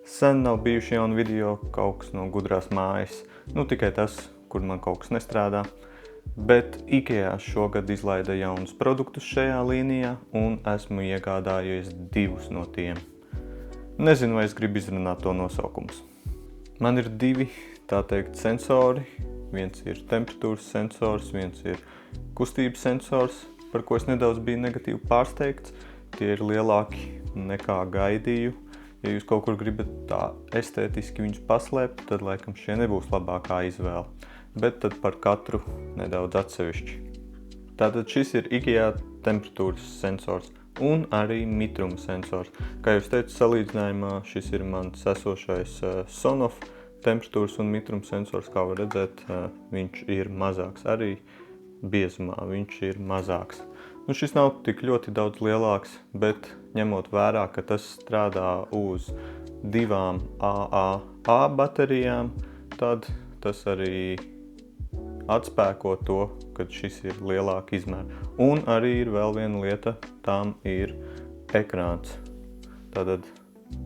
Sen nav bijuši jauni video, kaut kas no gudrās mājas. Tikai tas, kur man kaut kas nestrādā. Bet IKEA šogad izlaida jaunus produktus šajā līnijā un esmu iegādājies 2 no tiem. Nezinu, vai es gribu izrunāt to nosaukumus. Man ir 2, tā teikt, sensori. Viens ir temperatūras sensors, viens ir kustības sensors, par ko es nedaudz biju negatīvi pārsteigts. Tie ir lielāki nekā gaidīju. Ja jūs kaut kur gribat tā estētiski viņus paslēpt, tad laikam šie nebūs labākā izvēle. Bet tad par katru nedaudz atsevišķi. Tātad šis ir IKEA temperatūras sensors un arī mitruma sensors. Kā jūs teicu, salīdzinājumā šis ir mans esošais Sonoff temperatūras un mitruma sensors. Kā var redzēt, viņš ir mazāks. Arī biezumā viņš ir mazāks. Šis nav tik ļoti daudz lielāks, bet ņemot vērā, ka tas strādā uz 2 AAA baterijām, tad tas arī atspēko to, ka šis ir lielāka izmēra. Un arī ir vēl viena lieta, tām ir ekrāns. Tātad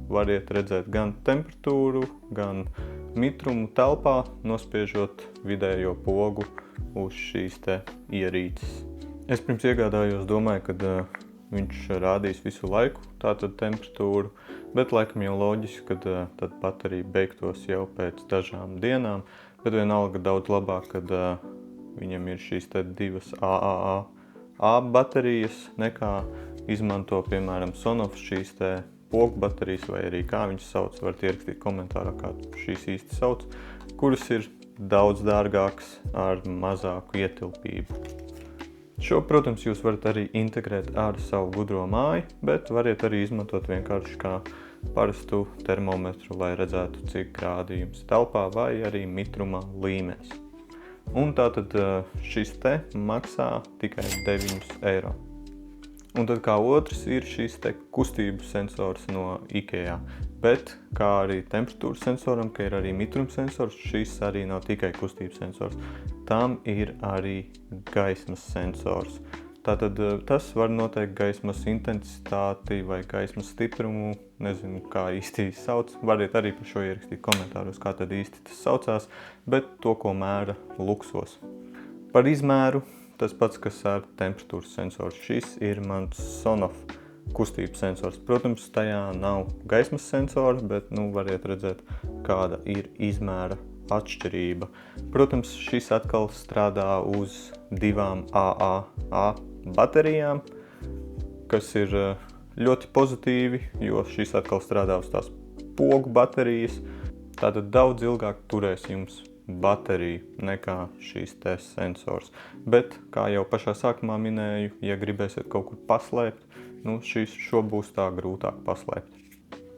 variet redzēt gan temperatūru, gan mitrumu telpā, nospiežot vidējo pogu uz šīs te ierīces. Es pirms iegādājos domāju, ka viņš rādīs visu laiku tātad temperatūru, bet laikam jau loģiski, kad tad baterija beigtos jau pēc dažām dienām, bet vienalga daudz labāk, kad viņam ir šīs te 2 AAA baterijas, nekā izmanto, piemēram, Sonoff šīs te pogu baterijas, vai arī kā viņas sauc, varat ierakstīt komentārā, kā šīs īsti sauc, kuras ir daudz dārgākas ar mazāku ietilpību. Šo, protams, jūs varat arī integrēt ar savu gudro māju, bet variet arī izmantot vienkārši kā parastu termometru, lai redzētu, cik grādījums telpā vai arī mitruma līmenis. Un tātad šis te maksā tikai 9 eiro. Un tad kā otrs ir šis te kustību sensors no IKEA. Bet kā arī temperatūras sensoram, ka ir arī mitruma sensors, šis arī nav tikai kustības sensors. Tam ir arī gaismas sensors. Tātad tas var noteikt gaismas intensitāti vai gaismas stiprumu, nezinu, kā īsti sauc. Variet arī par šo ierakstīt komentāros, kā tad īsti tas saucās, bet to, ko mēra luksos. Par izmēru tas pats, kas ar temperatūras sensoru. Šis ir mans Sonoff kustības sensors. Protams, tajā nav gaismas sensora, bet variet redzēt, kāda ir izmēra atšķirība. Protams, šis atkal strādā uz 2 AAA baterijām, kas ir ļoti pozitīvi, jo šis atkal strādā uz tās pogu baterijas. Tātad daudz ilgāk turēs jums bateriju nekā šīs te sensors. Bet, kā jau pašā sākumā minēju, ja gribēsiet kaut kur paslēpt, šo būs tā grūtāk paslēpt.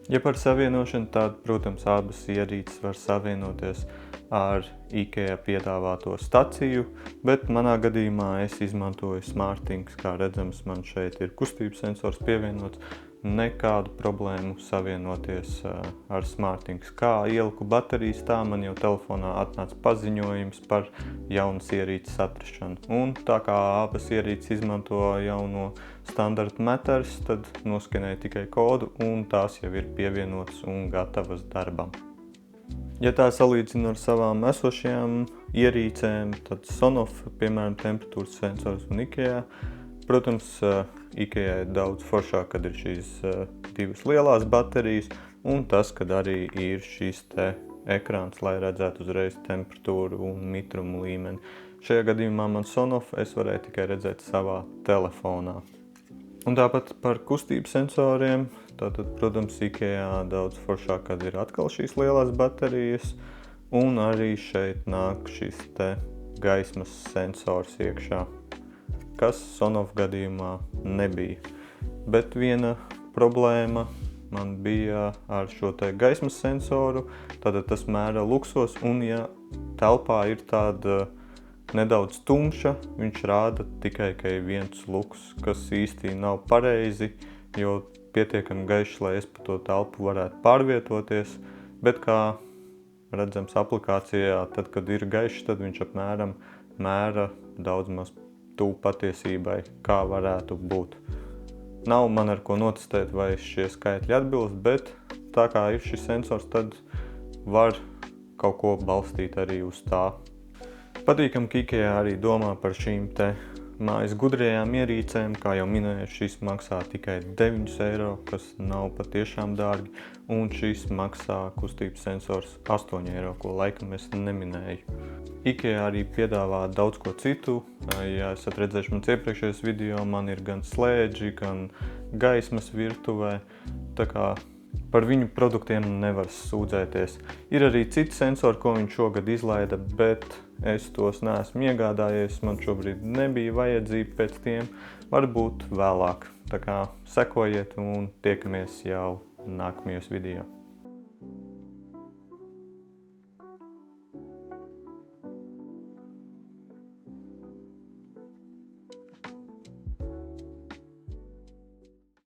Ja par savienošanu, tad, protams, abas ierīces var savienoties ar IKEA piedāvāto staciju, bet manā gadījumā es izmantoju SmartThings. Kā redzams, man šeit ir kustības sensors pievienots. Nekādu problēmu savienoties ar SmartThings. Kā ieliku baterijas, tā man jau telefonā atnāca paziņojums par jaunas ierīces atrašanu. Un tā kā abas ierīces izmanto jauno standarta metars, tad noskenēju tikai kodu un tās jau ir pievienotas un gatavas darbam. Ja tā salīdzinu ar savām esošajām ierīcēm, tad Sonoff, piemēram, temperatūras sensors un IKEA. Protams, IKEA ir daudz foršāk, kad ir šīs 2 lielās baterijas, un tas, kad arī ir šīs te ekrāns, lai redzētu uzreiz temperatūru un mitrumu līmeni. Šajā gadījumā man Sonoff es varēju tikai redzēt savā telefonā. Un tāpat par kustības sensoriem, tātad, protams, IKEA daudz foršāk, kad ir atkal šīs lielās baterijas, un arī šeit nāk šis te gaismas sensors iekšā, kas Sonoff gadījumā nebija. Bet viena problēma man bija ar šo te gaismas sensoru, tātad tas mēra luksos, un ja telpā ir tāda nedaudz tumša, viņš rāda tikai viens luks, kas īsti nav pareizi, jo pietiekami gaišs, lai es pa to telpu varētu pārvietoties, bet kā redzams aplikācijā, tad, kad ir gaišs, tad viņš apmēram mēra daudz maz tuvu patiesībai, kā varētu būt. Nav man ar ko notestēt, vai šie skaitļi atbilst, bet tā kā ir šis sensors, tad var kaut ko balstīt arī uz tā. Patīkam, ka IKEA arī domā par šīm te mājas gudrajām ierīcēm. Kā jau minēju, šis maksā tikai 9 eiro, kas nav patiešām dārgi, un šis maksā kustības sensors 8 eiro, ko laikam es neminēju. IKEA arī piedāvā daudz ko citu. Ja esat redzējuši mans iepriekšējos video, man ir gan slēdži, gan gaismas virtuvē, tā kā par viņu produktiem nevar sūdzēties. Ir arī citi sensori, ko viņš šogad izlaida, bet es tos neesmu iegādājies. Man šobrīd nebija vajadzība pēc tiem, varbūt vēlāk. Tā kā sekojiet un tiekamies jau nākamajos video.